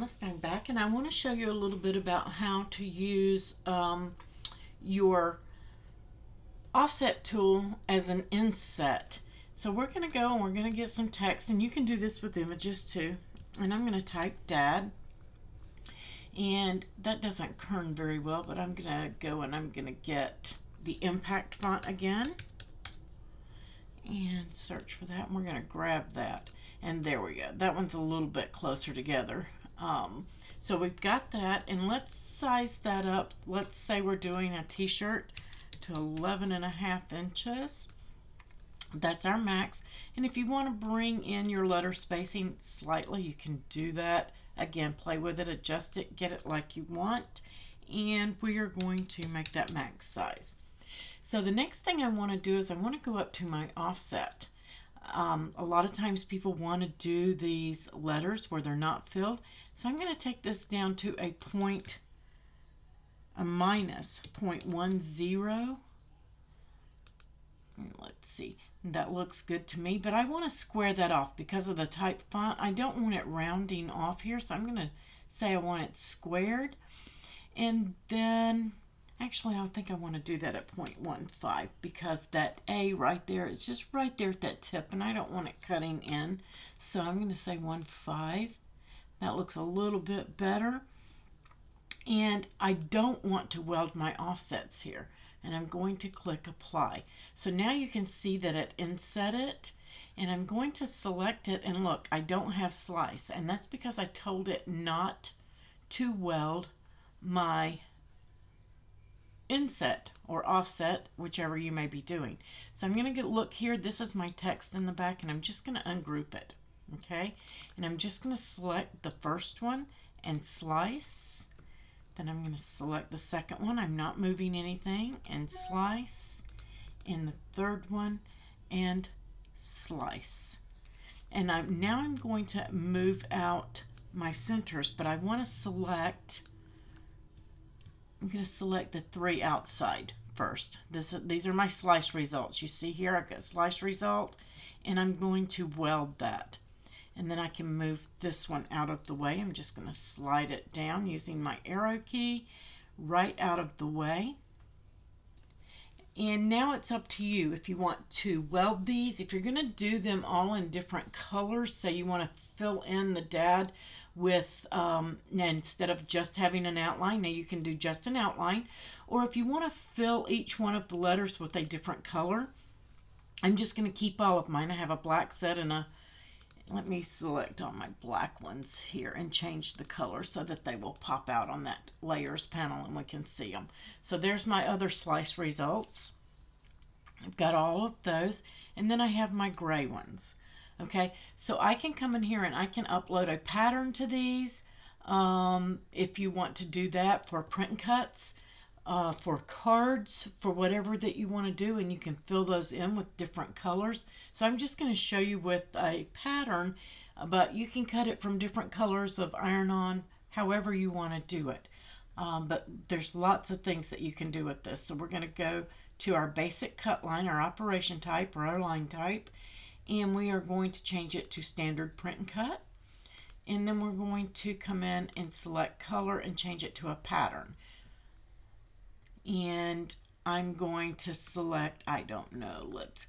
Namaste back, and I want to show you a little bit about how to use your offset tool as an inset. So we're going to go and we're going to get some text, and you can do this with images too. And I'm going to type Dad, and that doesn't kern very well, but I'm going to go and I'm going to get the impact font again and search for that, and we're going to grab that, and there we go. That one's a little bit closer together. So we've got that, and let's size that up. Let's say we're doing a t-shirt to 11.5 inches. That's our max, and if you want to bring in your letter spacing slightly, you can do that. Again, play with it, adjust it, get it like you want, and we are going to make that max size. So the next thing I want to do is I want to go up to my offset. A lot of times people want to do these letters where they're not filled. So I'm going to take this down to a minus 0.10. Let's see. That looks good to me, but I want to square that off because of the type font. I don't want it rounding off here, so I'm going to say I want it squared. And then actually, I think I want to do that at 0.15 because that A right there is just right there at that tip, and I don't want it cutting in. So I'm going to say 1.5. That looks a little bit better. And I don't want to weld my offsets here. And I'm going to click Apply. So now you can see that it inset it. And I'm going to select it, and look, I don't have slice. And that's because I told it not to weld my inset or offset, whichever you may be doing. So I'm going to look here. This is my text in the back, and I'm just going to ungroup it. Okay, and I'm just going to select the first one and slice. Then I'm going to select the second one. I'm not moving anything, and slice. And the third one and slice. And now I'm going to move out my centers, but I want to select. I'm going to select the 3 outside first. These are my slice results. You see here I've got slice result, and I'm going to weld that. And then I can move this one out of the way. I'm just going to slide it down using my arrow key right out of the way. And now it's up to you if you want to weld these. If you're going to do them all in different colors, say you want to fill in the Dad with, instead of just having an outline, now you can do just an outline. Or if you want to fill each one of the letters with a different color, I'm just going to keep all of mine. I have a black set and let me select all my black ones here and change the color so that they will pop out on that layers panel and we can see them. So there's my other slice results. I've got all of those, and then I have my gray ones. Okay, so I can come in here and I can upload a pattern to these if you want to do that for print cuts, for cards, for whatever that you want to do, and you can fill those in with different colors. So I'm just going to show you with a pattern, but you can cut it from different colors of iron-on, however you want to do it. But there's lots of things that you can do with this. So we're going to go to our basic cut line, our operation type or our line type, and we are going to change it to standard print and cut. And then we're going to come in and select color and change it to a pattern. And I'm going to select, I don't know, let's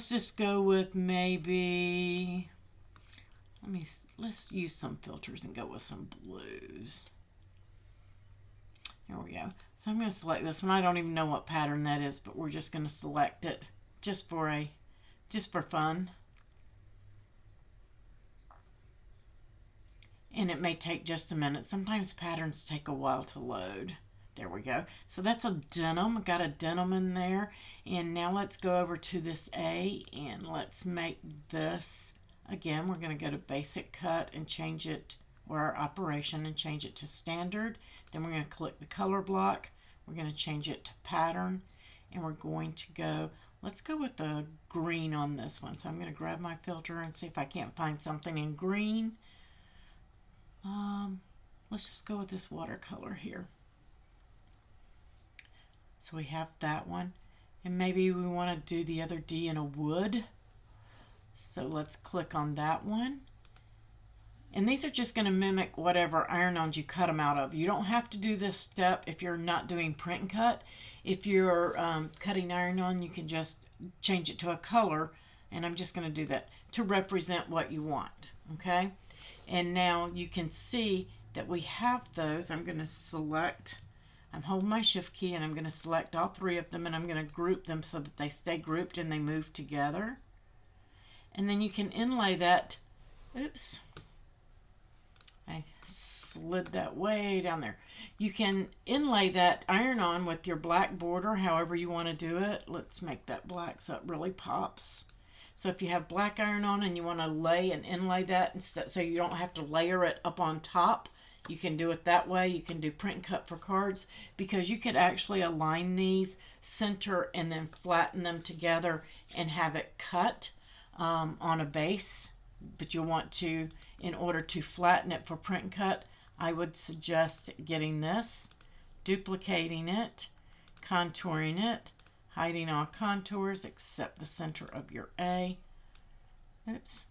just go with maybe, let's use some filters and go with some blues. Here we go. So I'm going to select this one. I don't even know what pattern that is, but we're just going to select it just for fun. And it may take just a minute. Sometimes patterns take a while to load. There we go. So that's a denim. I've got a denim in there. And now let's go over to this A and let's make this, again, we're going to go to basic cut and change it, or our operation, and change it to standard. Then we're going to click the color block. We're going to change it to pattern. And we're going to go, let's go with the green on this one. So I'm going to grab my filter and see if I can't find something in green. Let's just go with this watercolor here. So we have that one, and maybe we want to do the other D in a wood. So let's click on that one, And these are just going to mimic whatever iron-ons you cut them out of. You don't have to do this step if you're not doing print and cut. If you're cutting iron-on, you can just change it to a color, and I'm just going to do that to represent what you want, okay? And now you can see that we have those. I'm going to select, I'm holding my shift key, and I'm going to select all three of them, and I'm going to group them so that they stay grouped and they move together. And then you can inlay that, oops, I slid that way down there. You can inlay that iron-on with your black border however you want to do it. Let's make that black so it really pops. So if you have black iron-on and you want to lay and inlay that instead, so you don't have to layer it up on top, you can do it that way. You can do print and cut for cards, because you could actually align these, center, and then flatten them together and have it cut on a base. But you'll want to, in order to flatten it for print and cut, I would suggest getting this, duplicating it, contouring it, hiding all contours except the center of your A. Oops.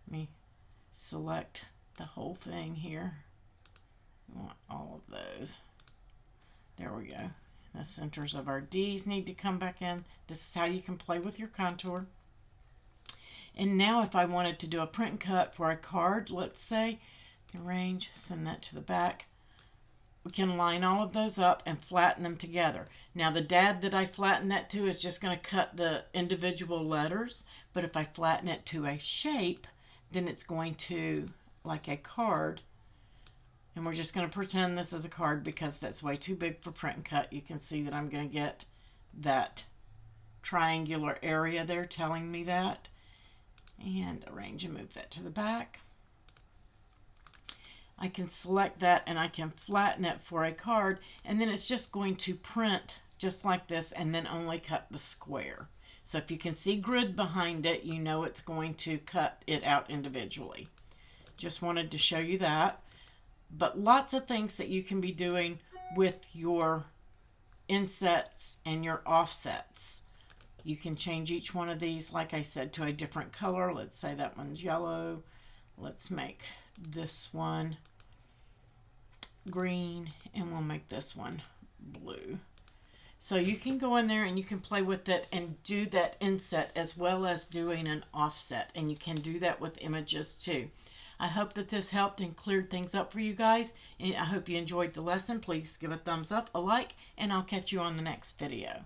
Let me select the whole thing here. I want all of those. There we go. The centers of our D's need to come back in. This is how you can play with your contour. And now if I wanted to do a print and cut for a card, let's say, arrange, send that to the back. We can line all of those up and flatten them together. Now the dad that I flatten that to is just going to cut the individual letters, but if I flatten it to a shape, then it's going to, like a card, and we're just going to pretend this is a card because that's way too big for print and cut. You can see that I'm going to get that triangular area there telling me that. And arrange and move that to the back. I can select that and I can flatten it for a card, and then it's just going to print just like this and then only cut the square. So if you can see grid behind it, you know it's going to cut it out individually. Just wanted to show you that. But lots of things that you can be doing with your insets and your offsets. You can change each one of these, like I said, to a different color. Let's say that one's yellow. Let's make this one green, and we'll make this one blue. So you can go in there and you can play with it and do that inset as well as doing an offset, and you can do that with images too. I hope that this helped and cleared things up for you guys, and I hope you enjoyed the lesson. Please give a thumbs up, a like, and I'll catch you on the next video.